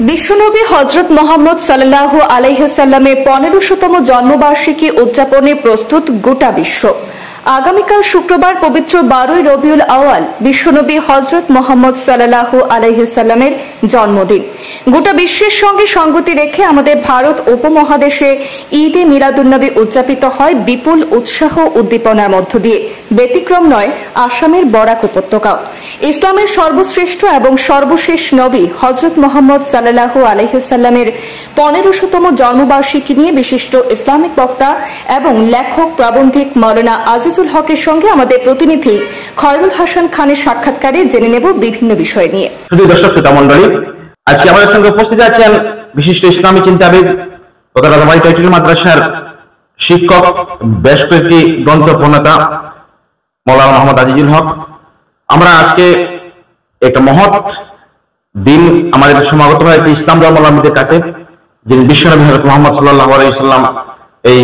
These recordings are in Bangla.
বিশ্বনবী হযরত মুহাম্মদ সাল্লাল্লাহু আলাইহি ওয়াসাল্লামের 1500তম জন্মবার্ষিকী উদযাপনে প্রস্তুত গোটা বিশ্ব। আগামীকাল শুক্রবার পবিত্র 12ই রবিউল আউয়াল বিশ্বনবী হযরত মুহাম্মদ সাল্লাল্লাহু আলাইহি ওয়াসাল্লামের জন্মদিন। গোটা বিশ্বের সঙ্গে সঙ্গতি রেখে আমাদের ভারত উপমহাদেশে ঈদে মিলাদুন্নবী উদযাপিত হয় বিপুল উৎসাহ উদ্দীপনার মধ্য দিয়ে। ব্যতিক্রম নয় আসামের বরাক উপত্যকা। ইসলামের সর্বশ্রেষ্ঠ এবং সর্বশেষ নবী হযরত মুহাম্মদ সাল্লাল্লাহু আলাইহি ওয়াসাল্লামের 1500তম জন্মবার্ষিকী নিয়ে বিশিষ্ট ইসলামিক বক্তা এবং লেখক প্রাবন্ধিক মাওলানা আজিজুল হকের সঙ্গে আমাদের প্রতিনিধি খয়রুল হাসান খানের সাক্ষাৎকারে জেনে নেব বিভিন্ন বিষয় নিয়ে। শুধু দর্শক শ্রোতা মণ্ডলী, আজকে আমাদের সঙ্গে উপস্থিত আছেন বিশিষ্ট ইসলামী চিন্তাবিদ তথা রাজাবাড়ী টাইটেল মাদ্রাসার শিক্ষক, বেশ কয়েকটি গ্রন্থ প্রণেতা মাওলানা মোহাম্মদ আজিজুল হক। আমরা আজকে একটা মহৎ দিন আমাদের সমাগত হয়েছে ইসলাম ধর্মাবলম্বীদের কাছে, যিনি বিশ্বনবী হযরত মুহাম্মদ সাল্লাল্লাহু আলাইহি ওয়াসাল্লাম এই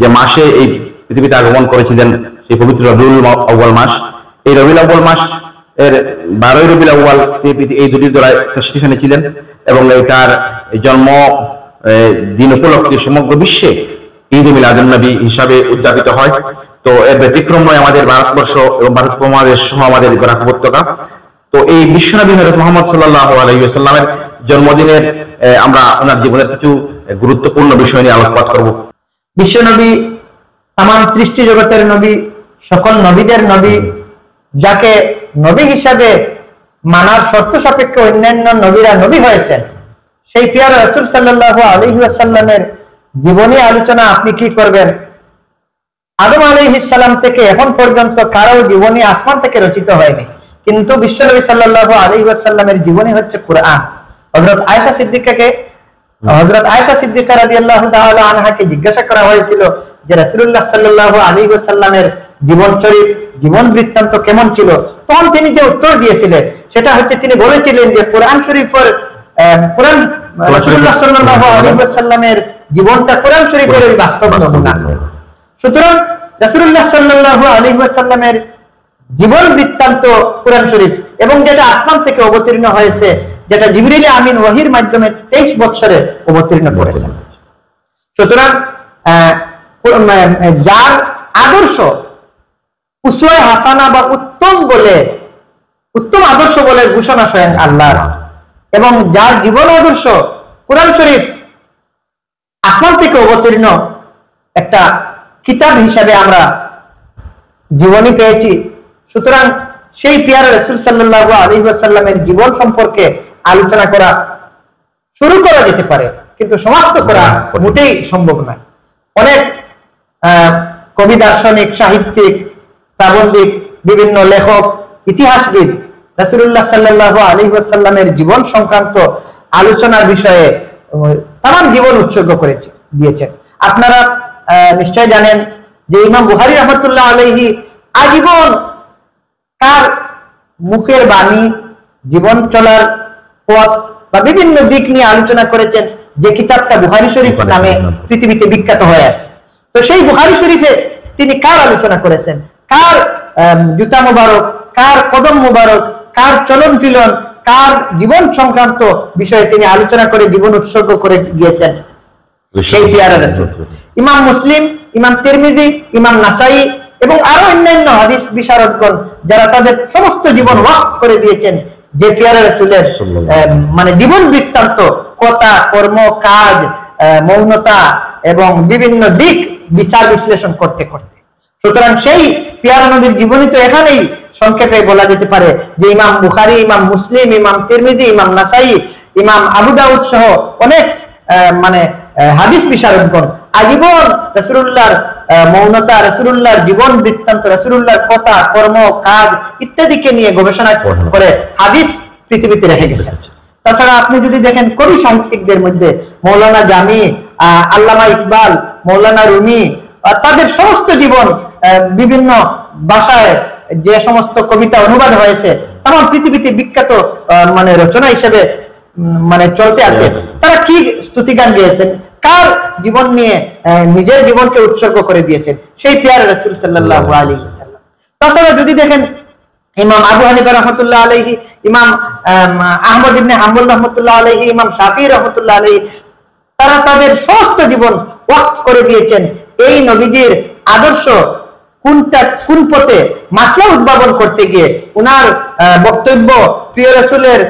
যে মাসে এই পৃথিবীতে আগমন করেছিলেন, সেই পবিত্র রবিউল আউয়াল মাস। এই রবিউল আউয়াল মাস এর 12ই রবিউল আউয়াল এই দুটি দ্বারা তাশরীফ এনেছিলেন এবং তার জন্ম দিন উপলক্ষে সমগ্র বিশ্বে ঈদ মিলাদুন নবী হিসাবে উদযাপিত হয়। তো এর ব্যতিক্রম নয় আমাদের ভারতবর্ষ এবং ভারত উপমহাদেশ সহ আমাদের বরাক উপত্যকা। তো এই বিশ্বনবী হযরত মুহাম্মদ সাল্লাল্লাহু আলাইহি ওয়াসাল্লামের জন্মদিনের আমরা ওনার জীবনের কিছু গুরুত্বপূর্ণ বিষয় নিয়ে আলোকপাত করব। বিশ্বনবী তামাম সৃষ্টি জগতের নবী, সকল নবীদের নবী, যাকে নবী হিসাবে মানার শর্ত সাপেক্ষে অন্যান্য নবীরা নবী হয়েছেন, সেই প্রিয় রাসূল সাল্লাল্লাহু আলাইহি ওয়াসাল্লামের জীবনী আলোচনা আপনি কি করবেন? আদম আলাইহিস সালাম থেকে এখন পর্যন্ত কারো জীবনী আসমান থেকে রচিত হয়নি, কিন্তু বিশ্বনবী সাল্লাল্লাহু আলাইহি ওয়াসাল্লামের জীবনী হচ্ছে কুরআন। হযরত আয়েশা সিদ্দিকা রাদিয়াল্লাহু তাআলা আনহাকে জিজ্ঞাসা করা হয়েছিল যে রাসূলুল্লাহ সাল্লাল্লাহু আলাইহি ওয়াসাল্লামের জীবন চরিত্র, জীবন বৃত্তান্ত কেমন ছিল? তখন তিনি যে উত্তর দিয়েছিলেন সেটা হচ্ছে, তিনি বলেছিলেন যে কোরআন শরীফের রাসূলুল্লাহ সাল্লাল্লাহু আলাইহি ওয়াসাল্লামের জীবনটা কোরআন শরীফের বাস্তব নমুনা। সুতরাং রাসূলুল্লাহ সাল্লাল্লাহু আলাইহি ওয়াসাল্লামের জীবন বৃত্তান্ত কোরআন শরীফ, এবং যেটা আসমান থেকে অবতীর্ণ হয়েছে, যেটা জিবরিল আমিন ওহীর মাধ্যমে 23 বছরে অবতীর্ণ করেছেন। সুতরাং যার আদর্শ উসওয়া হাসানা বা উত্তম আদর্শ বলে ঘোষণা স্বয়ং আল্লাহর, এবং যার জীবন আদর্শ কোরআন শরীফ আসমান থেকে অবতীর্ণ একটা কিতাব হিসাবে আমরা জীবনী পেয়েছি। সুতরাং সেই প্রিয় রাসূল সাল্লাল্লাহু আলাইহি ওয়াসাল্লামের জীবন সম্পর্কে আলোচনা করা শুরু করা যেতে পারে, কিন্তু সমাপ্ত করা মোটেই সম্ভব নয়। অনেক কবি, দার্শনিক, সাহিত্যিক, প্রাবন্ধিক, বিভিন্ন লেখক, ইতিহাসবিদ রাসূলুল্লাহ সাল্লাল্লাহু আলাইহি ওয়াসাল্লামের জীবন সংক্রান্ত আলোচনার বিষয়ে তামাম জীবন উৎসর্গ করে দিয়েছেন। আপনারা নিশ্চয় জানেন যে ইমাম বুখারী রাহমাতুল্লাহ আলাইহি আজীবন তার মুখের বাণী, জীবন চলার পথ বা বিভিন্ন দিক নিয়ে আলোচনা করেছেন, যে কিতাবটা বুখারী শরীফ নামে পৃথিবীতে বিখ্যাত হয়ে আছে। তো সেই বুখারী শরীফে তিনি কার আলোচনা করেছেন, কার জুতা মুবারক, কার কদম মুবারক, কার চলন ফিলন, কার জীবন সংক্রান্ত বিষয়ে তিনি আলোচনা করে জীবন উৎসর্গ করে গিয়েছেন সেই প্রিয় রাসূল। ইমাম মুসলিম, ইমাম তিরমিজি, ইমাম নাসাই এবং আরো অন্যান্য হাদিস বিশারদগণ যারা তাদের সমস্ত জীবন ওয়াকফ করে দিয়েছেন যে প্রিয় রাসূলের মানে জীবন বৃত্তান্ত, কথা, কর্ম, কাজ, মৌনতা এবং বিভিন্ন দিক বিচার বিশ্লেষণ করতে করতে। সুতরাং সেই প্রিয় নবীর জীবনী তো এখানেই সংক্ষেপে বলা যেতে পারে যে ইমাম বুখারী, ইমাম মুসলিম, ইমাম তিরমিজি, ইমাম নাসাই, ইমাম আবু দাউদ সহ অনেক মানে হাদিস বিশারদগণ আজীবন রাসূলুল্লাহর মৌনতা, রাসূলুল্লাহর জীবন বৃত্তান্ত, রাসূলুল্লাহর কথা, কর্ম, কাজ ইত্যাদিকে নিয়ে গবেষণা করে হাদিস পৃথিবীতে রেখে গেছেন। তাছাড়া আপনি যদি দেখেন কবি সাহিত্যিকদের মধ্যে মৌলানা জামি, আল্লামা ইকবাল, মৌলানা রুমি, তাদের সমস্ত জীবন বিভিন্ন ভাষায় যে সমস্ত কবিতা অনুবাদ হয়েছে তামাম পৃথিবীতে বিখ্যাত মানে রচনা হিসেবে মানে চলতে আছে। তারা কি স্তুতিগান গেয়েছেন, কার জীবন নিয়ে নিজের জীবনকে উৎসর্গ করে দিয়েছেন, সেই প্রিয় রাসূল সাল্লাল্লাহু আলাইহি ওয়াসাল্লাম। তাছাড়া যদি দেখেন ইমাম আবু হানিফা রাহমাতুল্লাহ আলাইহি, ইমাম আহমদ ইবনে হাম্বল রাহমাতুল্লাহ আলাইহি, ইমাম শাফিঈ রাহমাতুল্লাহ আলাইহি, তারা তাদের সমস্ত জীবন ওয়াকফ করে দিয়েছেন এই নবীজির আদর্শ কোন পথে মাসলা উদ্ভাবন করতে গিয়ে। উনার বক্তব্য, প্রিয় রাসূলের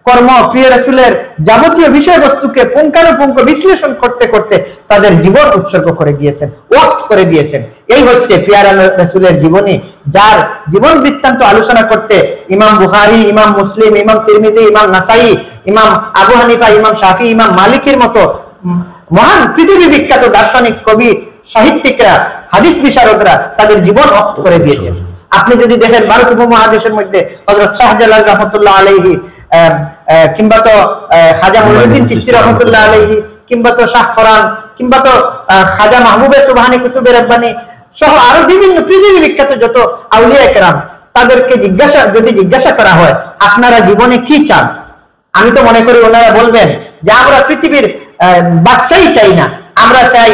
কর্ম, প্রিয় রাসূলের যাবতীয় বিষয়বস্তুকে পুঙ্খানুপুঙ্খ বিশ্লেষণ করতে করতে তাদের জীবন উৎসর্গ করে দিয়েছেন, ওয়াকফ করে দিয়েছেন। এই হচ্ছে প্রিয়ারা রাসূলের জীবনী, যার জীবন বৃত্তান্ত আলোচনা করতে ইমাম বুখারী, ইমাম মুসলিম, ইমাম তিরমিজি, ইমাম নাসাই, ইমাম আবু হানিফা, ইমাম শাফি, ইমাম মালিকের মতো মহান পৃথিবী বিখ্যাত দার্শনিক, কবি, সাহিত্যিকরা, হাদিস বিশারদরা তাদের জীবন ওয়াকফ করে দিয়েছেন। আপনি যদি দেখেন ভারত উপমহাদেশের মধ্যে হযরত শাহজালাল রাহমাতুল্লাহ আলাইহি, কিংবা তো খাজা মুঈনুদ্দিন চিশতি রাহমাতুল্লাহ আলাইহি, কিংবা তো শাহ ফরান, কিংবা তো খাজা মাহবুবে সুবহানী কুতুবে রব্বানী সহ আরো বিভিন্ন পৃথিবী বিখ্যাত যত আউলিয়া কেরাম, তাদেরকে জিজ্ঞাসা করা হয় আপনারা জীবনে কি চান, আমি তো মনে করি ওনারা বলবেন যে আমরা পৃথিবীর বাদশাহী চাই না, আমরা চাই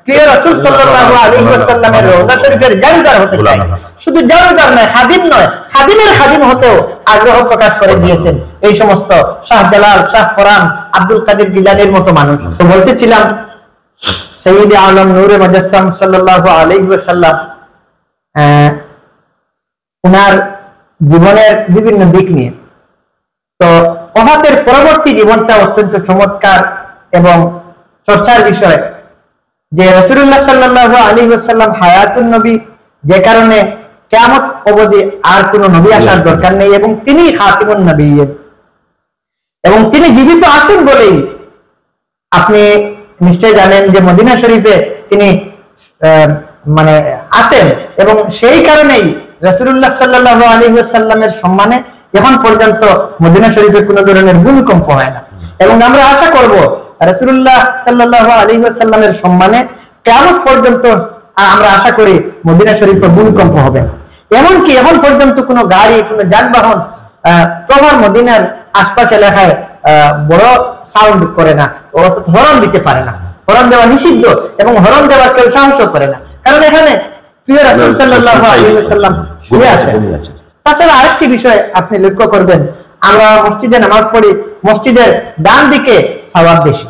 প্রিয় রাসূল সাল্লাল্লাহু আলাইহি ওয়াসাল্লামের রওজা শরীফের জারিদার হতে চাই। শুধু জারিদার নয়, খাদিম নয়, খাদিমের খাদিম হতেও আগ্রহ প্রকাশ করে দিয়েছেন এই সমস্ত শাহজালাল, শাহ ফরান, আব্দুল কাদের জিলানীর মতো মানুষ। তো বলতেছিলাম সাইয়্যিদে আলম নূরে মুজাসসাম সাল্লাল্লাহু আলাইহি ওয়াসাল্লাম ওনার জীবনের বিভিন্ন দিক নিয়ে। তো ওফাতের পরবর্তী জীবনটা অত্যন্ত চমৎকার এবং চর্চার বিষয়, যে রাসূলুল্লাহ সাল্লাল্লাহু আলাইহি ওয়াসাল্লাম হায়াতুন নবী, যে কারণে কিয়ামত অবধি আর কোনো নবী আসার দরকার নেই, এবং তিনি খাতিমুন নবিয়্যিন, এবং তিনি জীবিত আছেন বলেই আপনি নিশ্চয় জানেন যে মদিনা শরীফে তিনি মানে আছেন, এবং সেই কারণেই রাসূলুল্লাহ সাল্লাল্লাহু আলাইহি ওয়াসাল্লামের সম্মানে এখন পর্যন্ত মদিনা শরীফে কোনো ধরনের ভূমিকম্প হয় না। এবং আমরা আশা করব রাসূলুল্লাহ সাল্লাল্লাহু আলাইহি ওয়াসাল্লামের সম্মানে কিয়ামত পর্যন্ত আমরা আশা করি মদিনা শরীফে ভূমিকম্প হবে না। এমনকি এখন পর্যন্ত কোনো গাড়ি, কোনো যানবাহন প্রভার মদিনার আশপাশ এলাকায় বড় সাউন্ড করে না, অর্থাৎ হরন দিতে পারে না। হরন দেওয়া নিষিদ্ধ, এবং হরন দেওয়ার কেউ সাহসও করে না, কারণ এখানে প্রিয় রাসূল সাল্লাল্লাহু আলাইহি ওয়াসাল্লাম শুয়ে আছেন। তাছাড়া আরেকটি বিষয় আপনি লক্ষ্য করবেন, আমরা মসজিদে নামাজ পড়ি, মসজিদের ডান দিকে সওয়াব বেশি,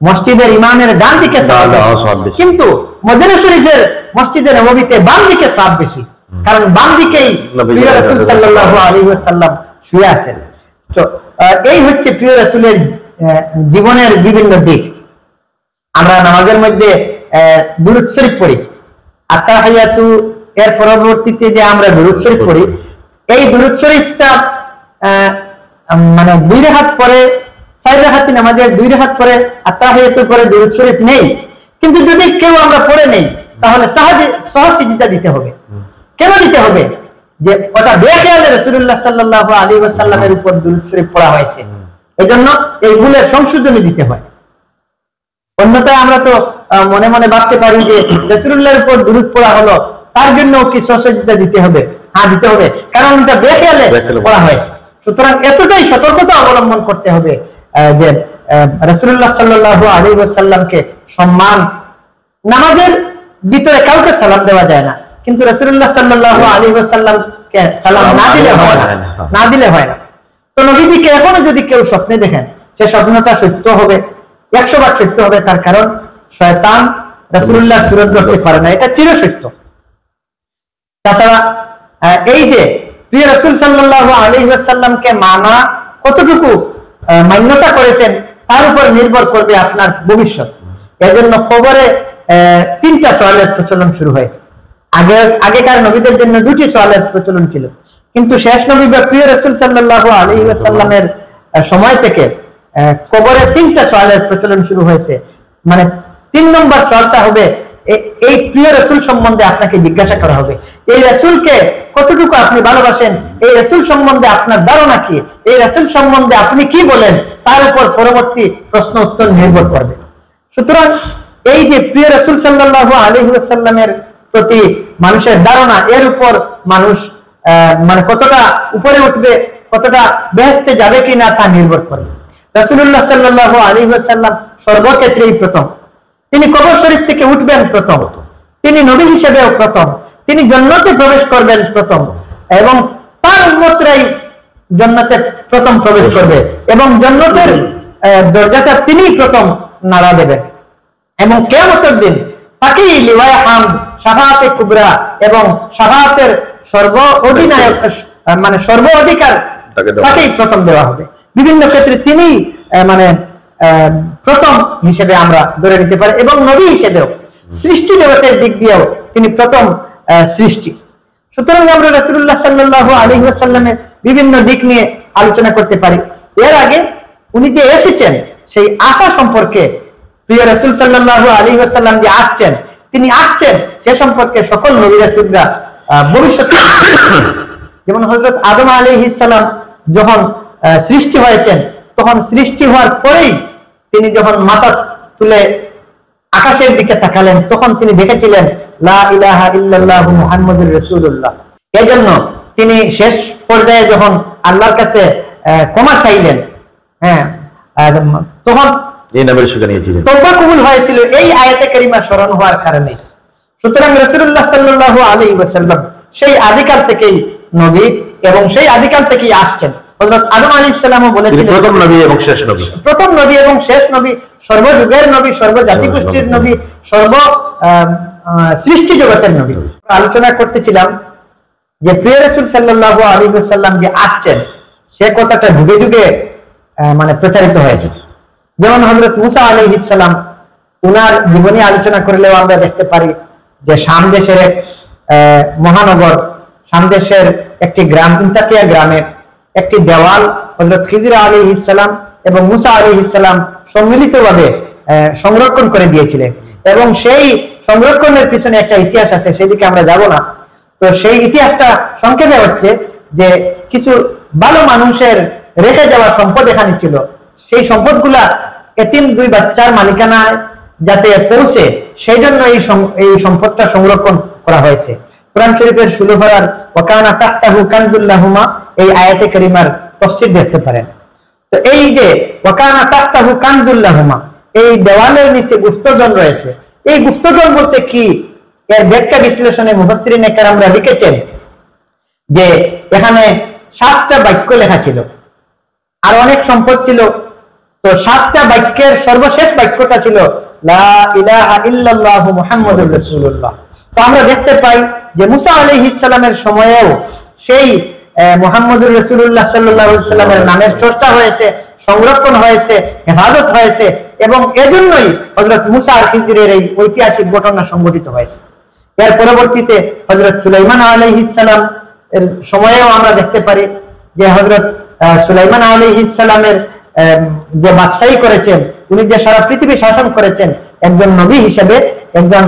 মসজিদের ইমামের ডান দিকে সওয়াব বেশি, কিন্তু মদিনা শরীফের মসজিদে নববীতে বাম দিকে সওয়াব বেশি, কারণ বাম দিকেই প্রিয় রাসূল সাল্লাল্লাহু আলাইহি ওয়াসাল্লাম শুয়ে আছেন। তো এই হচ্ছে প্রিয় রাসূলের জীবনের বিভিন্ন দিক। আমরা নামাজের মধ্যে দুরূদ শরীফ পড়ি, আত্তাহিয়াতু এর পরবর্তীতে যে আমরা দুরূদ শরীফ পড়ি, এই দুরূদ শরীফটা মানে 2 রাকাত পরে, 4 রাকাতি নামাজের 2 রাকাত পরে আত্তাহিয়াতুর পরে দুরূদ শরীফ নেই, কিন্তু যদি কেউ আমরা পড়ে নেই তাহলে সাজদা দিতে হবে। কেন দিতে হবে? যে ওটা বেখেয়ালে রাসূলুল্লাহ সাল্লাল্লাহু আলাইহি ওয়াসাল্লামের উপর দুরূদ শরীফ পড়া হয়েছে, এজন্য এই ভুলের সংশোধনী দিতে হয়। অন্যথায় আমরা তো মনে মনে ভাবতে পারি যে রাসূলুল্লাহর উপর দুরূদ পড়া হলো, তার জন্য কি সাজদা দিতে হবে? হ্যাঁ, দিতে হবে, কারণ এটা বেখেয়ালে পড়া হয়েছে। সুতরাং এতটাই সতর্কতা অবলম্বন করতে হবে যে রাসূলুল্লাহ সাল্লাল্লাহু আলাইহি ওয়াসাল্লামকে সম্মান, নামাজের ভিতরে কাউকে সালাম দেওয়া যায় না, কিন্তু রাসূলুল্লাহ সাল্লাল্লাহু আলাইহি ওয়াসাল্লামকে সালাম না দিলে হয় না। তো নবীজিকে এখনো যদি কেউ স্বপ্নে দেখেন, সে স্বপ্নটা সত্য হবে, 100 বার সত্য হবে, তার কারণ শয়তান রাসূলুল্লাহ সুরত ধরতে পারে না, এটা চির সত্য। তাছাড়া এই যে প্রিয় রাসূল সাল্লাল্লাহু আলাইহি ওয়াসাল্লামকে মানা কতটুকু মান্যতা করেছেন তার উপর নির্ভর করবে আপনার ভবিষ্যৎ। এজন্য কবরে 3টা সওয়ালের প্রচলন শুরু হয়েছে। আগেকার নবীদের জন্য 2টি সওয়ালের প্রচলন ছিল, কিন্তু শেষ নবী বা প্রিয় রাসূল সাল্লাল্লাহু আলাইহি ওয়াসাল্লামের সময় থেকে কবরে 3টা সওয়ালের প্রচলন শুরু হয়েছে। মানে 3 নম্বর সওয়ালটা হবে এই প্রিয় রাসূল সম্বন্ধে আপনাকে জিজ্ঞাসা করা হবে, এই রাসূলকে কতটুকু আপনি ভালোবাসেন, এই রাসূল সম্বন্ধে আপনার ধারণা কি, এই রাসূল সম্বন্ধে আপনি কি বলেন, তার উপর পরবর্তী প্রশ্ন উত্তর নির্ভর করবে। সুতরাং এই যে প্রিয় রাসূল সাল্লাল্লাহু আলাইহি ওয়াসাল্লামের প্রতি মানুষের ধারণা, এর উপর মানুষ মানে কতটা উপরে উঠবে, কতটা বেহেশতে যাবে কিনা তা নির্ভর করবে। রাসূলুল্লাহ সাল্লাল্লাহু আলাইহি ওয়াসাল্লাম সর্বক্ষেত্রেই প্রথম, তিনি কবর শরীফ থেকে উঠবেন প্রথম, তিনি নবী হিসেবেও প্রথম, তিনি জান্নাতে প্রবেশ করবেন প্রথম, এবং তার উম্মতরাই জান্নাতে প্রথম প্রবেশ করবে এবং জান্নাতের দরজাটা তিনি প্রথম নাড়া দেবেন এবং কিয়ামতের দিন তাকেই লিওয়ায়ে হামদ, শাফাআতে কুবরা এবং শাফাআতের সর্ব অধিনায়ক মানে সর্ব অধিকার তাকেই প্রথম দেওয়া হবে। বিভিন্ন ক্ষেত্রে তিনি মানে প্রথম হিসেবে আমরা ধরে নিতে পারি এবং নবী হিসেবেও সৃষ্টি জগতের দিক দিয়েও তিনি প্রথম সৃষ্টি। সুতরাং আমরা রাসূলুল্লাহ সাল্লাল্লাহু আলাইহি ওয়াসাল্লামের বিভিন্ন দিক নিয়ে আলোচনা করতে পারি। এর আগে উনি যে এসেছেন সেই আশা সম্পর্কে, প্রিয় রাসূল সাল্লাল্লাহু আলাইহি ওয়াসাল্লাম যে আসছেন, তিনি আসছেন সে সম্পর্কে সকল নবী রাসূলরা ভবিষ্যৎ, যেমন হযরত আদম আলাইহিস সালাম যখন সৃষ্টি হয়েছেন তখন সৃষ্টি হওয়ার পরেই তিনি যখন মাথা তুলে আকাশের দিকে তাকালেন তখন তিনি দেখেছিলেন লা ইলাহা ইল্লাল্লাহু মুহাম্মাদুর রাসূলুল্লাহ। এজন্য তিনি শেষ পর্যায়ে যখন আল্লাহর কাছে ক্ষমা চাইলেন, তখন এই নামের সুযোগ নিয়েছিলেন, তওবা কবুল হয়েছিল এই আয়াতে কারিমা স্মরণ হওয়ার কারণে। সুতরাং রাসূলুল্লাহ সাল্লাল্লাহু আলাইহি ওয়াসাল্লাম সেই আদিকাল থেকেই নবী এবং সেই আদিকাল থেকেই আসছেন। হযরত আদম আলাইহিস সালামও বলেছিলেন প্রথম নবী এবং শেষ নবী, প্রথম নবী এবং শেষ নবী, সর্বযুগের নবী, সর্বজাতি গোষ্ঠীর নবী, সর্ব সৃষ্টি জগতের নবী। আলোচনা করতেছিলাম যে প্রিয় রাসূল সাল্লাল্লাহু আলাইহি ওয়াসাল্লাম যে আসছেন সে কথাটা যুগে যুগে মানে প্রচারিত হয়েছে। যেমন হযরত মুসা আলাইহিস সালাম, উনার জীবনী আলোচনা করলেও আমরা দেখতে পারি যে শাম দেশের এক মহানগর, শাম দেশের একটি গ্রাম, ইন্তাকিয়া গ্রামের একটি দেওয়াল হযরত খিজির আলাইহিস সালাম এবং মুসা আলাইহিস সালাম সম্মিলিতভাবে সংরক্ষণ করে দিয়েছিলেন এবং সেই সংরক্ষণের পিছনে একটা ইতিহাস আছে, সেদিকে আমরা যাব না। তো সেই ইতিহাসটা সংক্ষেপে হচ্ছে যে কিছু ভালো মানুষের রেখে যাওয়া সম্পদ এখানে ছিল, সেই সম্পদগুলা এতিম দুই বাচ্চার মালিকানায় যাতে পৌঁছে সেই জন্য এই সম্পদটা সংরক্ষণ করা হয়েছে। কোরআন শরীফের 16 পারার ওয়াকানা তাহতাহু কানজুল লাহুমা এই আয়াতে কারিমার তাফসীর দেখতে পারেন। তো এই যে ওয়াকানা তাহতাহু কানজুল লাহুমা, এই দেওয়ালের নিচে গুপ্তধন রয়েছে। এই গুপ্তধন বলতে কি, এর ব্যাখ্যা বিশ্লেষণে মুফাসসিরিনে কেরামরা লিখেছেন যে এখানে 7টা বাক্য লেখা ছিল আর অনেক সম্পদ ছিল। তো 7টা বাক্যের সর্বশেষ বাক্যটা ছিল লা ইলাহা ইল্লাল্লাহু মুহাম্মাদুর রাসূলুল্লাহ। তো আমরা দেখতে পাই যে মুসা আলাইহিস সালামের সময়েও সেই মুহাম্মাদুর রাসূলুল্লাহ সাল্লাল্লাহু আলাইহি সাল্লামের নামের চর্চা হয়েছে, সংরক্ষণ হয়েছে, হেফাজত হয়েছে এবং এজন্যই হযরত মুসা আর খিজিরের এই ঐতিহাসিক ঘটনা সংঘটিত হয়েছে। এর পরবর্তীতে হযরত সুলাইমান আলাইহিস সালাম এর সময়েও আমরা দেখতে পারি যে হযরত সুলাইমান আলাইহিস সালামের যে বাদশাহী করেছেন, উনি যে সারা পৃথিবী শাসন করেছেন, একজন নবী হিসেবে, একজন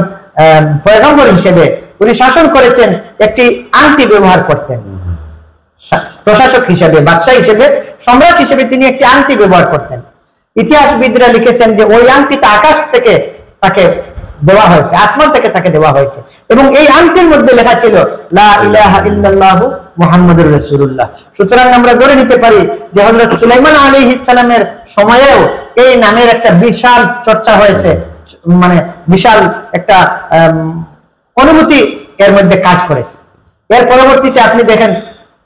পয়গম্বর হিসেবে উনি শাসন করেছেন, একটি আংটি ব্যবহার করতেন। প্রশাসক হিসেবে, বাদশাহ হিসেবে, সম্রাট হিসেবে তিনি একটি আংটি ব্যবহার করতেন। ইতিহাসবিদরা লিখেছেন যে ওই আংটিটা আকাশ থেকে তাকে দেওয়া হয়েছে, আসমান থেকে তাকে দেওয়া হয়েছে এবং এই আংটির মধ্যে লেখা ছিল লা ইলাহা ইল্লাল্লাহু মুহাম্মাদুর রাসূলুল্লাহ। সুতরাং আমরা ধরে নিতে পারি যে হযরত সুলাইমান আলাইহিস সালামের সময়েও এই নামের একটা বিশাল চর্চা হয়েছে, মানে বিশাল একটা অনুভূতি এর মধ্যে কাজ করেছে। এর পরবর্তীতে আপনি দেখেন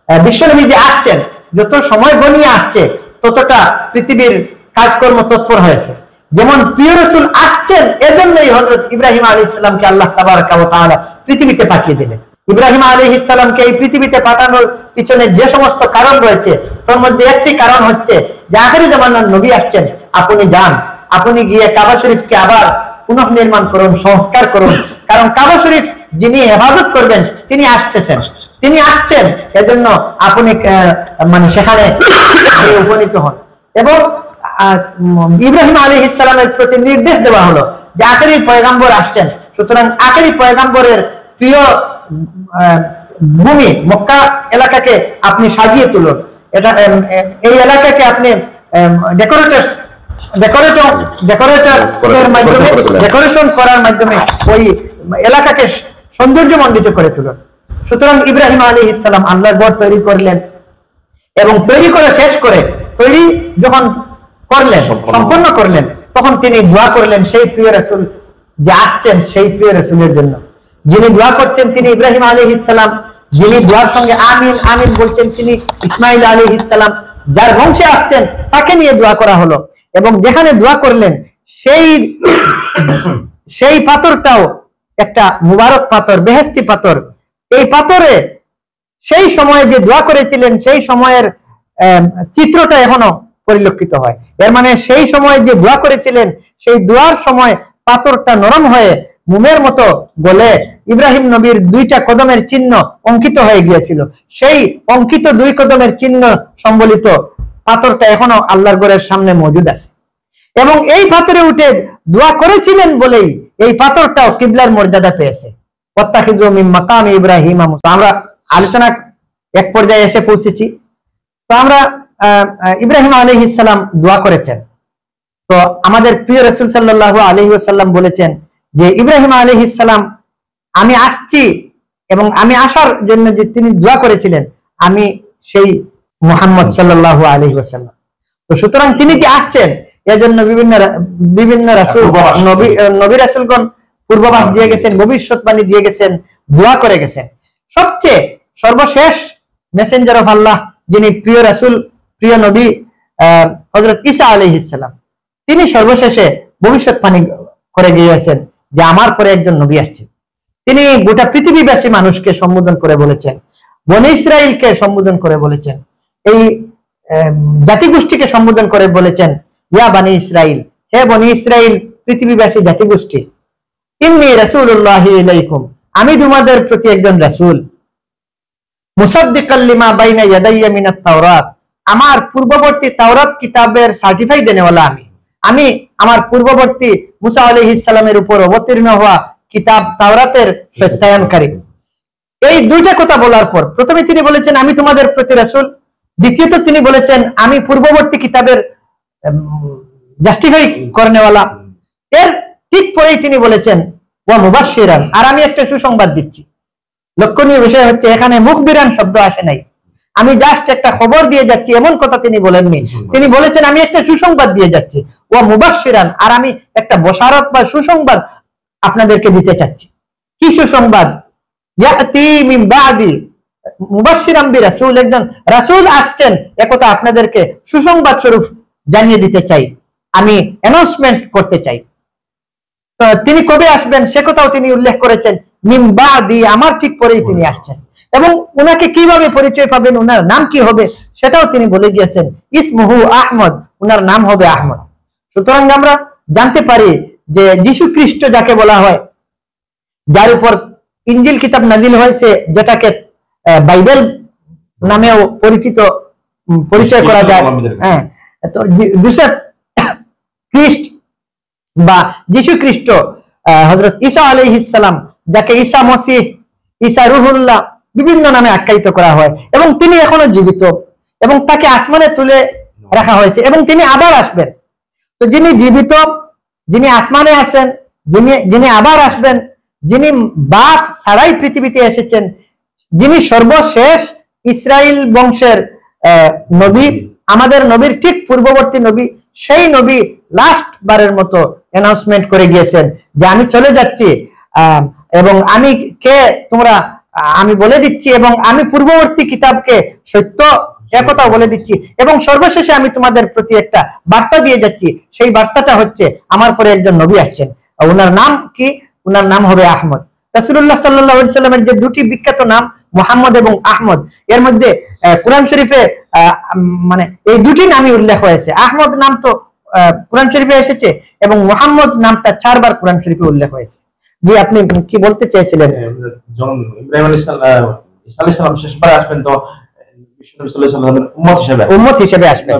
বিশ্বনবী যে আসছেন, যত সময় গনিয়ে আসছে ততটা পৃথিবীর কাজকর্ম তৎপর হয়েছে। যেমন প্রিয় রাসূল আসছেন, এজন্যই হযরত ইব্রাহিম আলাইহিস সালামকে আল্লাহ তাবারাকা ওয়া তাআলা পৃথিবীতে পাঠিয়ে দিলেন। ইব্রাহিম আলাইহিস সালামকে এই পৃথিবীতে পাঠানোর পিছনে যে সমস্ত কারণ রয়েছে তার মধ্যে একটি কারণ হচ্ছে যে আখিরি জামানার নবী আসছেন, আপনি যান, আপনি গিয়ে কাবা শরীফকে আবার পুনর্নির্মাণ করুন, সংস্কার করুন, কারণ কাবা শরীফ যিনি হেফাজত করবেন তিনি আসতেছেন, তিনি আসছেন, এজন্য আপনি মানে সেখানে উপনীত হন। এবং ইব্রাহিম আলাইহিস সালামের প্রতি নির্দেশ দেওয়া হলো যে আখেরি পয়গম্বর আসছেন, সুতরাং আখেরি পয়গম্বরের প্রিয় ভূমি মক্কা এলাকাকে আপনি সাজিয়ে তুলুন, এটা এই এলাকাকে আপনি ডেকোরেশন করার মাধ্যমে ওই এলাকাকে সৌন্দর্যমণ্ডিত করে তুলুন। সুতরাং ইব্রাহিম আলাইহিস সালাম আল্লাহর ঘর তৈরি করলেন এবং তৈরি করে শেষ করে, তৈরি যখন করলেন, সম্পন্ন করলেন, তখন তিনি দোয়া করলেন সেই প্রিয় রাসূল যে আসছেন সেই প্রিয় রাসূলের জন্য। যিনি দোয়া করছেন তিনি ইব্রাহিম আলাইহিস সালাম যিনি দোয়ার সঙ্গে আমিন আমিন বলছেন তিনি ইসমাইল আলাইহিস সালাম, যার বংশে আসছেন তাকে নিয়ে দোয়া করা হলো। এবং যেখানে দোয়া করলেন সেই পাথরটাও একটা মুবারক পাথর, বেহেশতি পাথর। এই পাথরে সেই সময়ে যে দোয়া করেছিলেন সেই সময়ের চিত্রটা এখনো পরিলক্ষিত হয়। এর মানে সেই সময়ে যে দোয়া করেছিলেন সেই দোয়ার সময় পাথরটা নরম হয়ে মোমের মতো গলে ইব্রাহিম নবীর 2টা কদমের চিহ্ন অঙ্কিত হয়ে গিয়েছিল। সেই অঙ্কিত 2 কদমের চিহ্ন সম্বলিত পাথরটা এখনো আল্লাহর ঘরের সামনে মজুদ আছে। এবং এই পাথরে উঠে দোয়া করেছিলেন বলেই এই পাথরটাও কিবলার মর্যাদা পেয়েছে। ওয়াত্তাখিযু মিন মাকামি ইব্রাহিম। আমরা আলোচনা এক পর্যায়ে এসে পৌঁছেছি। তো আমরা ইব্রাহিম আলাইহিস সালাম দোয়া করেছেন। তো আমাদের প্রিয় রাসূল সাল্লাল্লাহু আলাইহি ওয়াসাল্লাম বলেছেন যে ইব্রাহিম আলাইহিস সালাম, আমি আসছি এবং আমি আসার জন্য যে তিনি দোয়া করেছিলেন আমি সেই মুহাম্মদ সাল্লাল্লাহু আলাইহি ওয়াসাল্লাম। তো সুতরাং তিনি যে আসছেন এজন্য বিভিন্ন রাসূল নবী রাসূলগণ পূর্বাভাস দিয়ে গেছেন, ভবিষ্যৎবাণী দিয়ে গেছেন, দোয়া করে গেছেন। সবচেয়ে সর্বশেষ মেসেঞ্জার অফ আল্লাহ যিনি প্রিয় রাসূল, প্রিয় নবী হযরত ঈসা আলাইহিস সালাম, তিনি সর্বশেষে ভবিষ্যৎবাণী করে গিয়েছেন যে আমার পরে একজন নবী আসছে। তিনি গোটা পৃথিবীবাসী মানুষকে সম্বোধন করে বলেছেন, বনি ইসরাইলকে সম্বোধন করে বলেছেন, এই জাতিগোষ্ঠীকে সম্বোধন করে বলেছেন, ইয়া বনি ইসরাইল, হে বনি ইসরাইল পৃথিবীবাসী জাতিগোষ্ঠী, ইন্নী রাসূলুল্লাহি ইলাইকুম, আমি তোমাদের প্রতি একজন রাসূল, মুসাদ্দিকাল লিমা বাইনা ইয়াদাইয়া মিনাত তাওরাত, আমার পূর্ববর্তী তাওরাত কিতাবের সার্টিফাই দেনেওয়ালা আমি আমার পূর্ববর্তী মুসা আলাইহিস সালামের উপর অবতীর্ণ হওয়া কিতাব তাওরাতের সত্যায়নকারী। এই 2টা কথা বলার পর প্রথমে তিনি বলেছেন আমি তোমাদের প্রতি রাসূল, দ্বিতীয়ত তিনি বলেছেন আমি পূর্ববর্তী কিতাবের জাস্টিফাই করনেওয়ালা। এর ঠিক পরেই তিনি বলেছেন ওয়া মুবাশশিরান, আর আমি একটা সুসংবাদ দিচ্ছি। লক্ষণীয় বিষয় হচ্ছে এখানে মুখবিরান শব্দ আসে নাই, আমি জাস্ট একটা খবর দিয়ে যাচ্ছি এমন কথা তিনি বলেননি। তিনি বলেছেন আমি একটা সুসংবাদ দিয়ে যাচ্ছি, ওয়া মুবাশশিরান, আর আমি একটা বশারত বা সুসংবাদ আপনাদেরকে দিতে চাচ্ছি। কি সুসংবাদ? ইয়াতি মিন বাদি মুবাশশিরান বিরাসূল, একজন রাসূল আসছেন একথা আপনাদেরকে সুসংবাদ স্বরূপ জানিয়ে দিতে চাই, আমি অ্যানাউন্সমেন্ট করতে চাই। তো তিনি কবে আসবেন সে কথাও তিনি উল্লেখ করেছেন, মিন বাদি, আমার ঠিক পরেই তিনি আসছেন। এবং উনাকে কিভাবে পরিচয় পাবেন, উনার নাম কি হবে সেটাও তিনি বলে গিয়েছেন, ইসমুহু আহমদ, উনার নাম হবে আহমদ। সুতরাং আমরা জানতে পারি যে যীশু খ্রিস্ট যাকে বলা হয়, যার উপর ইনজিল কিতাব নাজিল হয়েছে, যেটাকে বাইবেল নামেও পরিচয় করা যায়, হ্যাঁ, তো জোসেফ খ্রিস্ট বা যীশু খ্রিস্ট, হযরত ঈসা আলাইহিস সালাম, যাকে ঈসা মসিহ, ঈসা রুহুল্লাহ বিভিন্ন নামে আখ্যায়িত করা হয়, এবং তিনি এখনো জীবিত এবং তাকে আসমানে তুলে রাখা হয়েছে এবং তিনি আবার আসবেন। তো যিনি জীবিত, যিনি আসমানে আছেন, যিনি আবার আসবেন, যিনি বাপ ছাড়াই পৃথিবীতে এসেছেন, যিনি সর্বশেষ ইসরায়েল বংশের নবী, আমাদের নবীর ঠিক পূর্ববর্তী নবী, সেই নবী লাস্ট বারের মতো অ্যানাউন্সমেন্ট করে গিয়েছেন যে আমি চলে যাচ্ছি এবং আমি কে তোমরা আমি বলে দিচ্ছি, এবং আমি পূর্ববর্তী কিতাবকে সত্য একথা বলে দিচ্ছি, এবং সর্বশেষে আমি তোমাদের প্রতি একটা বার্তা দিয়ে যাচ্ছি। সেই বার্তাটা হচ্ছে আমার পরে একজন নবী আসছেন, ওনার নাম কি? ওনার নাম হবে আহমদ। রাসূলুল্লাহ সাল্লাল্লাহু আলাইহি সাল্লামের যে 2টি বিখ্যাত নাম মুহাম্মদ এবং আহমদ, এর মধ্যে কুরআন শরীফে মানে এই 2টি নামই উল্লেখ হয়েছে। আহমদ নাম তো কুরআন শরীফে এসেছে এবং মুহাম্মদ নামটা 4 বার কুরআন শরীফে উল্লেখ হয়েছে। জি, আপনি কি বলতে চাইছিলেন? যখন ইব্রাহিম আলাইহিস সালাম শেষবার আসবেন তো বিশ্বনবী সাল্লাল্লাহু আলাইহি ওয়াসাল্লামের উম্মত হিসেবে আসবেন,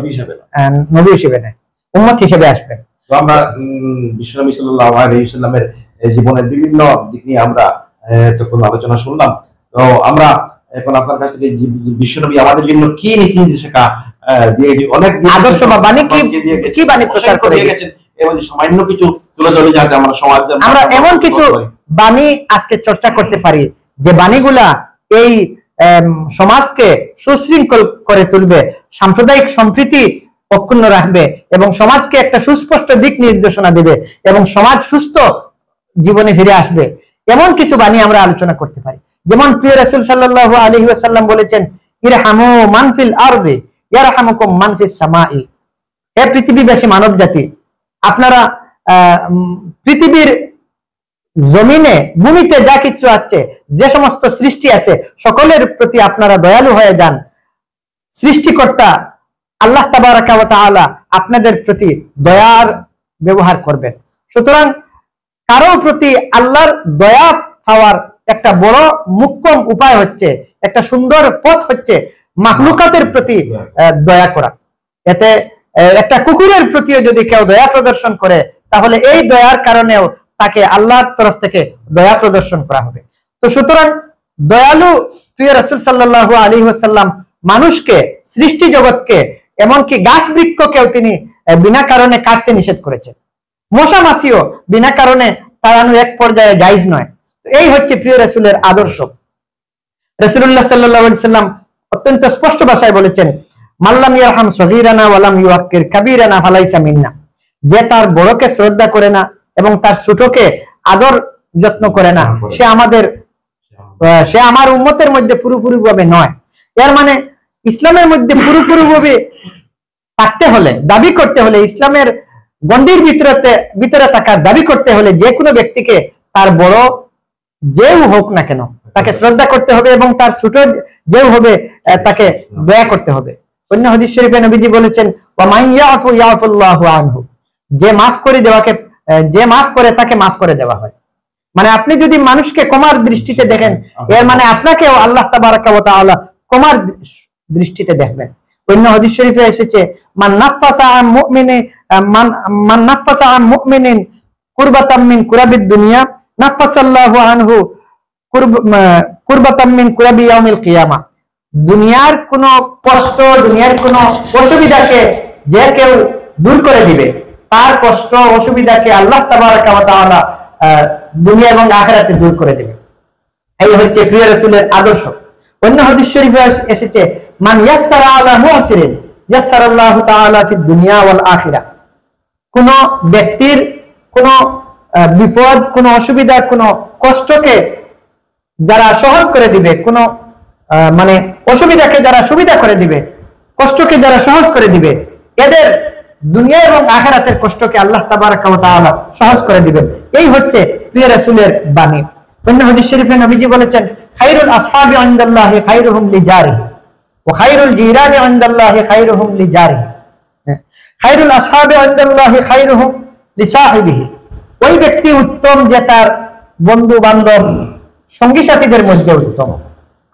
নবী হিসেবে না, উম্মত হিসেবে আসবেন। তো আমরা বিশ্বনবী সাল্লাল্লাহু আলাইহি ওয়াসাল্লামের জীবনের বিভিন্ন দিক নিয়ে আমরা তখন আলোচনা শুনলাম। তো আমরা এখন আপনার কাছ থেকে বিশ্বনবী আমাদের জন্য কি নীতি নির্দেশিকা দিয়ে অনেক আদর্শ বা বাণী কি বাণী প্রচার করে গেছেন, এবং সামান্য কিছু তুলে ধরে যাতে আমরা সমাজ আমরা এমন কিছু বাণী আজকে চর্চা করতে পারি যে বাণীগুলা এই সমাজকে সুশৃঙ্খল করে তুলবে, সাম্প্রদায়িক সম্প্রীতি অক্ষুণ্ণ রাখবে এবং সমাজকে একটা সুস্পষ্ট দিক নির্দেশনা দেবে এবং সমাজ সুস্থ জীবনে ফিরে আসবে। এমন কিছু বাণী আমরা আলোচনা করতে পারি। যেমন প্রিয় রাসূল সাল্লাল্লাহু আলাইহি ওয়াসাল্লাম বলেছেন, ইরহামু মান ফিল আরদি ইয়ারহামুকুম মান ফিস সামাই। হে পৃথিবীবাসী মানব জাতি, আপনারা পৃথিবীর জমিনে ভূমিতে যা কিছু আছে, যে সমস্ত সৃষ্টি আছে, সকলের প্রতি আপনারা দয়ালু হয়ে যান। সৃষ্টিকর্তা আল্লাহ তাবারাকা ওয়া তাআলা আপনাদের প্রতি দয়ার ব্যবহার করবেন। সুতরাং কারো প্রতি আল্লাহর দয়া পাওয়ার একটা বড় মুখ্যম উপায় হচ্ছে, একটা সুন্দর পথ হচ্ছে মাখলুকাতের প্রতি দয়া করা। এতে একটা কুকুরের প্রতিও যদি কেউ দয়া প্রদর্শন করে, তাহলে এই দয়ার কারণেও তাকে আল্লাহর তরফ থেকে দয়া প্রদর্শন করা হবে। তো সুতরাং দয়ালু প্রিয় রাসূল সাল্লাল্লাহু আলাইহি ওয়াসাল্লাম মানুষকে, সৃষ্টি জগৎকে, এমনকি গাছ বৃক্ষকেও তিনি বিনা কারণে কাটতে নিষেধ করেছেন। মশা মাছিও বিনা কারণে তাড়ানো এক পর্যায়ে জায়েজ নয়। এই হচ্ছে প্রিয় রাসূলের আদর্শ। রাসূলুল্লাহ সাল্লাল্লাহু আলাইহি ওয়াসাল্লাম অত্যন্ত স্পষ্ট ভাষায় বলেছেন, মাল্লাম ইয়ারহাম সগীরানা ওয়ালাম ইউআক্কির কাবীরানা ফালাইসা মিন্না। যে তার বড়কে শ্রদ্ধা করে না এবং তার ছোটকে আদর যত্ন করে না, সে আমার উম্মতের মধ্যে পুরোপুরিভাবে নয়। এর মানে ইসলামের মধ্যে পুরোপুরিভাবে থাকতে হলে, দাবি করতে হলে, ইসলামের গণ্ডির ভিতরে থাকার দাবি করতে হলে যে কোনো ব্যক্তিকে, তার বড় যেও হোক না কেন, তাকে শ্রদ্ধা করতে হবে এবং তার ছোট যেও হবে তাকে দয়া করতে হবে। অন্য হাদিস শরীফে নবীজি বলেছেন, ওয়া মান ইয়াফু ইয়াফুল্লাহু আনহু। যে মাফ করে তাকে মাফ করে দেওয়া হয়। মানে আপনি যদি মানুষকে ক্ষমার দৃষ্টিতে দেখেন, এর মানে আপনাকেও আল্লাহ তাবারাকা ওয়া তাআলা ক্ষমার দৃষ্টিতে দেখবেন। অন্য হাদিস শরীফে এসেছে, মান নাফাসা আন মুমিনিন কুরবাতাম মিন কুরাবিদ দুনিয়া নাফাসাল্লাহু আনহু কুরবাতাম মিন কুরাবি ইয়াউমিল কিয়ামা। দুনিয়ার কোন কষ্ট, দুনিয়ার কোন অসুবিধাকে যে কেউ দূর করে দিবে, তার কষ্ট অসুবিধাকে আল্লাহ তাবারাকা ওয়া তাআলা দুনিয়া এবং আখিরাতে দূর করে দেবে। এই হচ্ছে প্রিয় রাসূলের আদর্শ। অন্য হাদিস শরীফে এসেছে, মান ইয়াসসারা আলা মুসিরিন ইয়াসসারাল্লাহু তাআলা ফিদ দুনিয়া ওয়াল আখিরা। কোন ব্যক্তির কোন বিপদ, কোন অসুবিধা, কোন কষ্টকে যারা সহজ করে দিবে, কোন মানে অসুবিধাকে যারা সুবিধা করে দিবে, কষ্টকে যারা সহজ করে দিবে, এদের দুনিয়া এবং আখিরাতের কষ্টকে আল্লাহ তাবারাকা ওয়া তাআলা সহজ করে দিবেন। এই হচ্ছে প্রিয় রাসূলের বাণী। অন্য হাদিস শরীফে নবীজি বলেছেন, খায়রুল আসহাবি ইনদাল্লাহি খায়রুহুম লিজারিহি ওয়া খায়রুল জিরানি ইনদাল্লাহি খায়রুহুম লিজারিহি। খায়রুল আসহাবি ইনদাল্লাহি খায়রুহুম লিসাহিবিহি। ওই ব্যক্তি উত্তম যে তার বন্ধু বান্ধব সঙ্গী সাথীদের মধ্যে উত্তম।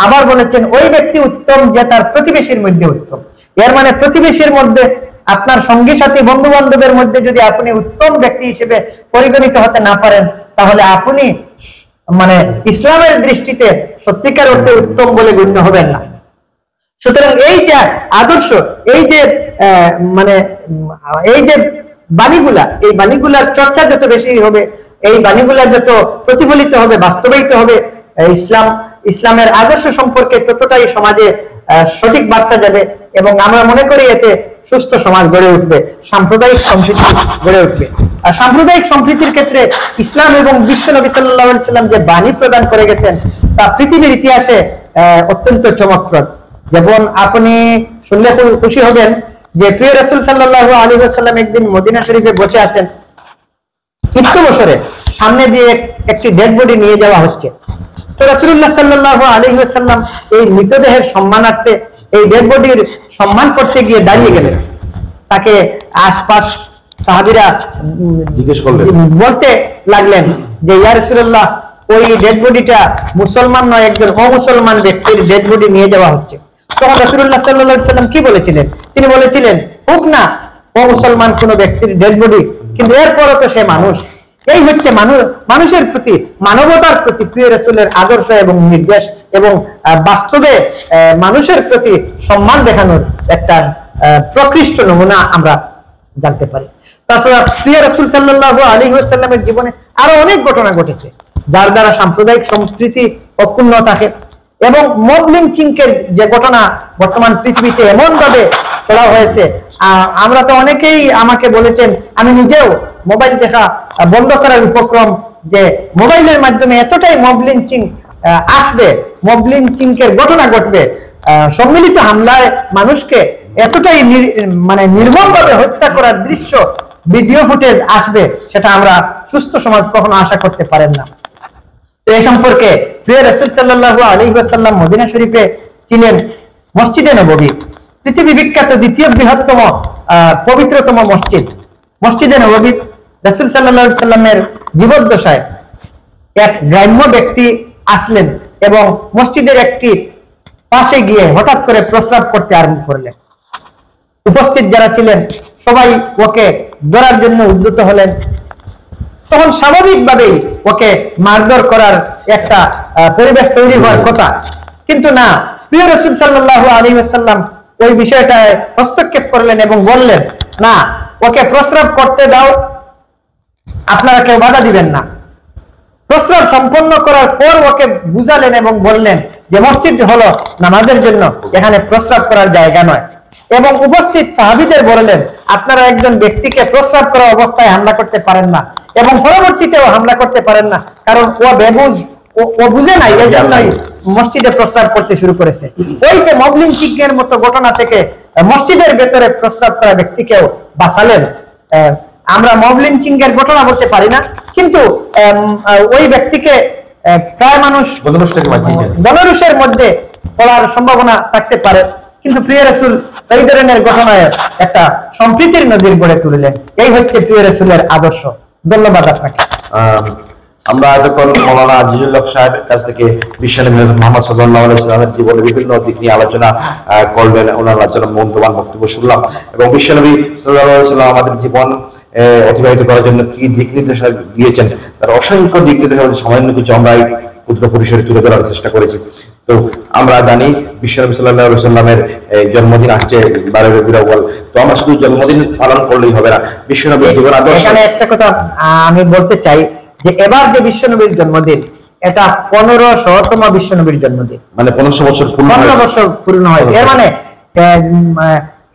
আবার বলেছেন, ওই ব্যক্তি উত্তম যে তার প্রতিবেশীর মধ্যে উত্তম। এর মানে প্রতিবেশীর মধ্যে, আপনার সঙ্গী সাথী বন্ধু বান্ধবের মধ্যে যদি আপনি উত্তম ব্যক্তি হিসেবে পরিগণিত হতে না পারেন, তাহলে আপনি মানে ইসলামের দৃষ্টিতে সত্যিকার অর্থে উত্তম বলে গণ্য হবেন না। সুতরাং এই যে আদর্শ, এই যে বাণীগুলা, এই বাণীগুলার চর্চা যত বেশি হবে, এই বাণীগুলা যত প্রতিফলিত হবে, বাস্তবায়িত হবে, ইসলামের আদর্শ সম্পর্কে ততটাই সমাজে সঠিক বার্তা যাবে এবং আমরা মনে করি এতে সুস্থ সমাজ গড়ে উঠবে, সাম্প্রদায়িক সম্প্রীতি গড়ে উঠবে। আর সাম্প্রদায়িক সম্প্রীতির ক্ষেত্রে ইসলাম এবং বিশ্ব নবী সাল্লাল্লাহু আলাইহি ওয়াসাল্লাম যে বাণী প্রদান করে গেছেন, তা পৃথিবীর ইতিহাসে অত্যন্ত চমকপ্রদ। যেমন আপনি শুনলে খুশি হবেন যে প্রিয় রাসূল সাল্লাল্লাহু আলাইহি ওয়াসাল্লাম একদিন মদিনা শরীফে বসে আছেন। ইত্য বছরে সামনে দিয়ে একটি ডেড বডি নিয়ে যাওয়া হচ্ছে। তো রাসূলুল্লাহ সাল্লাল্লাহু আলাইহি ওয়াসাল্লাম এই মৃতদেহের সম্মানার্থে, এই ডেড বডির সম্মান করতে গিয়ে দাঁড়িয়ে গেলেন। তাকে আশপাশ সাহাবীরা জিজ্ঞেস করলেন, বলতে লাগলেন যে ইয়া রাসূলুল্লাহ, ওই ডেড বডিটা মুসলমান নয়, একজন অমুসলমান ব্যক্তির ডেড বডি নিয়ে যাওয়া হচ্ছে। তখন রাসূলুল্লাহ সাল্লাল্লাহু আলাইহি ওয়াসাল্লাম কি বলেছিলেন? তিনি বলেছিলেন, হোক না অমুসলমান কোন ব্যক্তির ডেড বডি, কিন্তু এরপরও তো সে মানুষ। এই হচ্ছে মানুষের প্রতি, মানবতার প্রতি প্রিয় রাসূলের আদর্শ এবং নির্দেশ, এবং বাস্তবে মানুষের প্রতি সম্মান দেখানোর একটা প্রকৃষ্ট নমুনা আমরা জানতে পারি। তাছাড়া প্রিয় রাসূল সাল্লাল্লাহু আলাইহি ওয়াসাল্লামের জীবনে আরো অনেক ঘটনা ঘটেছে যার দ্বারা সাম্প্রদায়িক সম্প্রীতি অক্ষুণ্ণ থাকে। এবং মব লিঞ্চিংয়ের যে ঘটনা বর্তমান পৃথিবীতে এমন ভাবে চলা হয়েছে, আমরা তো অনেকেই আমাকে বলেছেন, আমি নিজেও মোবাইল দেখা বন্ধ করার উপক্রম, যে মোবাইলের মাধ্যমে এতটাই মব লিঞ্চিং আসবে, মব লিঞ্চিংয়ের ঘটনা ঘটবে, সম্মিলিত হামলায় মানুষকে এতটাই মানে নির্মমভাবে হত্যা করার দৃশ্য, ভিডিও ফুটেজ আসবে, সেটা আমরা সুস্থ সমাজ কখনো আশা করতে পারেন না। তো এই সম্পর্কে প্রিয় রাসূল সাল্লাল্লাহু আলাইহি ওয়াসাল্লাম মদিনা শরীফে ছিলেন মসজিদে নববী, পৃথিবী বিখ্যাত দ্বিতীয় বৃহত্তম পবিত্রতম মসজিদ। মসজিদে নববী রাসূল সাল্লাল্লাহু আলাইহি ওয়াসাল্লামের জীবদ্দশায় এক গ্রাম্য ব্যক্তি আসলেন এবং মসজিদের একটি পাশে গিয়ে হঠাৎ করে প্রস্রাব করতে আরম্ভ করলেন। উপস্থিত যারা ছিলেন সবাই ওকে ধরার জন্য উদ্যত হলেন। তখন স্বাভাবিকভাবেই ওকে মারধর করার একটা পরিবেশ তৈরি হওয়ার কথা, কিন্তু না, প্রিয় রাসূল সাল্লাল্লাহু আলাইহি ওয়াসাল্লাম ওই বিষয়টায় হস্তক্ষেপ করলেন এবং বললেন, না, ওকে প্রস্রাব করতে দাও, আপনারা কেউ বাধা দিবেন না। প্রস্রাব সম্পন্ন করার পর ওকে বুঝালেন এবং বললেন যে মসজিদ হলো নামাজের জন্য, এখানে প্রস্রাব করার জায়গা নয়। এবং উপস্থিত সাহাবীদের বললেন, আপনারা একজন ব্যক্তিকে প্রস্রাব করা অবস্থায় হামলা করতে পারেন না এবং পরবর্তীতেও হামলা করতে পারেন না, কারণ ও বেবুঝ, ও বুঝে নাই, এই জন্যই মসজিদে প্রস্রাব করতে শুরু করেছে। ওই যে মব লিঞ্চিংয়ের মতো ঘটনা থেকে মসজিদের ভেতরে প্রস্রাব করা ব্যক্তিকেও বাঁচালেন। আমরা মব লিঞ্চিংয়ের ঘটনা বলতে পারি না, কিন্তু ওই ব্যক্তিকে প্রায় মানুষ গণরোষের মধ্যে পড়ার সম্ভাবনা থাকতে পারে, কিন্তু প্রিয় রাসূল এই ধরনের ঘটনায় একটা সম্প্রীতির নজির গড়ে তুললেন। এই হচ্ছে প্রিয় রাসূলের আদর্শ। ধন্যবাদ আপনাকে। আমরা যখন মৌলানা আজিজুল হক সাহেবের কাছ থেকে বিশ্বনবী মুহাম্মদ সাল্লাল্লাহু আলাইহি ওয়াসাল্লামের জীবনের বিভিন্ন দিক নিয়ে আলোচনা করবেন, ওনার আলোচনা মূল্যবান বক্তব্য শুনলাম এবং বিশ্বনবী সাল্লাল্লাহু আলাইহি ওয়াসাল্লাম আমাদের জীবন অতিবাহিত করার জন্য কি দিক নির্দেশ দিয়েছেন, তার অসংখ্য দিক নির্দেশ সামান্য কিছু আমরা ক্ষুদ্র পরিসরে তুলে ধরার চেষ্টা করেছি। তো আমরা জানি বিশ্বনবী সাল্লাল্লাহু আলাইহি ওয়াসাল্লামের জন্মদিন আসছে 12 রবিউল আউয়াল। তো আমরা শুধু জন্মদিন পালন করলেই হবে না, বিশ্বনবীর জীবন আদর্শ। এখানে একটা কথা আমি বলতে চাই যে এবার যে বিশ্বনবীর জন্মদিন, এটা 1500তম বিশ্বনবীর জন্মদিন, মানে 1500 বছর পূর্ণ হয়েছে। এর মানে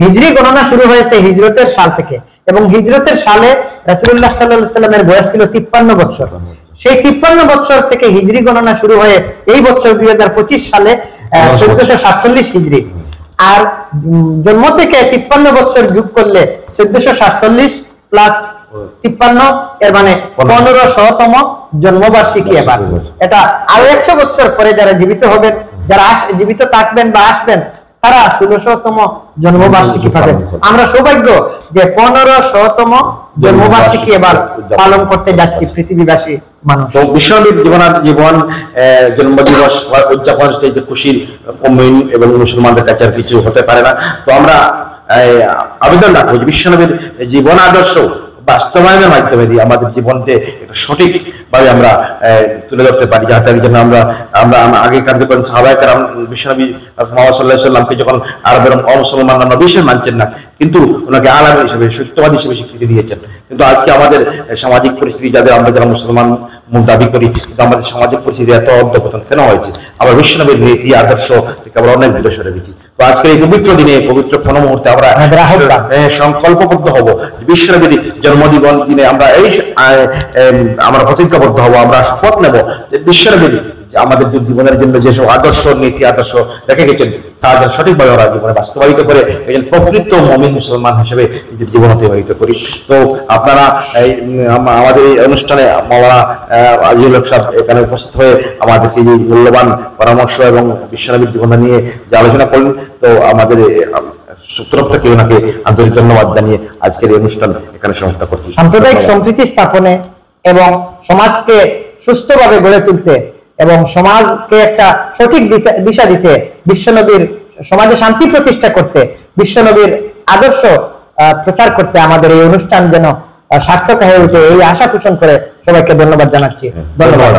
হিজরি গণনা শুরু হয়েছে হিজরতের সাল থেকে, এবং হিজরতের সালে রাসূলুল্লাহ সাল্লাল্লাহু আলাইহি ওয়াসাল্লামের বয়স ছিল 53 বছর। সেই 53 বছর থেকে হিজরি গণনা শুরু হয়ে এই বছর 2025 সালে 1447 হিজরি, আর জন্ম থেকে 53 বছর যোগ করলে 1447 প্লাস 53, এর মানে 1500তম জন্মবার্ষিকী। এবার এটা আরো 100 বছর পরে যারা জীবিত হবেন, যারা জীবিত থাকবেন বা আসবেন, তারা 1600তম জন্মবার্ষিকী পাবেন। আমরা সৌভাগ্য যে 1500তম জন্মবার্ষিকী এবার পালন করতে যাচ্ছি পৃথিবীবাসী মানুষ। বিশ্বনবীর জীবন জন্মদিবস উদযাপন খুশির মুমিন এবং মুসলমানদের কাছে আর কিছু হতে পারে না। তো আমরা আবেদন রাখবো যে বিশ্বনবীর জীবন আদর্শ বাস্তবায়নের মাধ্যমে দিয়ে আমাদের জীবনকে সঠিক ভাবে আমরা তুলে ধরতে পারি, যাতে আমরা আগেকার যখন সাহাবায়ে কেরাম বিশ্বনবী মুহাম্মদ সাল্লাল্লাহু আলাইহি ওয়াসাল্লামকে যখন আরবের অমুসলমানরা নবী হিসেবে মানছেন না, কিন্তু ওনাকে আলাম হিসেবে, সত্যবাদী হিসেবে স্বীকৃতি দিয়েছেন। কিন্তু আজকে আমাদের সামাজিক পরিস্থিতি, আমরা যারা মুসলমান মুখ দাবি করি, কিন্তু আমাদের সামাজিক পরিস্থিতি এত অধঃপতন কেন হয়েছে? আমরা বিশ্বনবীর নীতি আদর্শ থেকে আমরা অনেক দূরে সরে গেছি। তো আজকে এই পবিত্র দিনে, পবিত্র ক্ষণ মুহূর্তে আমরা সংকল্পবদ্ধ হব বিশ্বনবীর জন্মদিবস দিনে আমরা প্রতিজ্ঞাবদ্ধ হব, আমরা শপথ নেব যে বিশ্বনবীর আমাদের জীবনের জন্য যেসব আদর্শ, নীতি আদর্শ রেখে গেছেন, তাদের সঠিকভাবে আমরা জীবনে বাস্তবায়িত করে একজন প্রকৃত মুমিন মুসলমান হিসেবে নিজের জীবন অতিবাহিত করি। তো আপনারা আমাদের এই অনুষ্ঠানে মাওলানা আজিজুল হক সাহেব এখানে উপস্থিত হয়ে আমাদেরকে এই মূল্যবান পরামর্শ এবং বিশ্বনবীর জীবন নিয়ে যে আলোচনা করলেন, তো আমাদের তরফ থেকে ওনাকে আন্তরিক ধন্যবাদ জানিয়ে আজকের এই অনুষ্ঠান এখানে সমাপ্ত করছি। সাম্প্রদায়িক সম্প্রীতি স্থাপনে এবং সমাজকে সুস্থভাবে গড়ে তুলতে এবং সমাজকে একটা সঠিক দিশা দিতে, বিশ্বনবীর সমাজে শান্তি প্রতিষ্ঠা করতে, বিশ্বনবীর আদর্শ প্রচার করতে আমাদের এই অনুষ্ঠান যেন সার্থক হয়ে ওঠে, এই আশা পোষণ করে সবাইকে ধন্যবাদ জানাচ্ছি। ধন্যবাদ।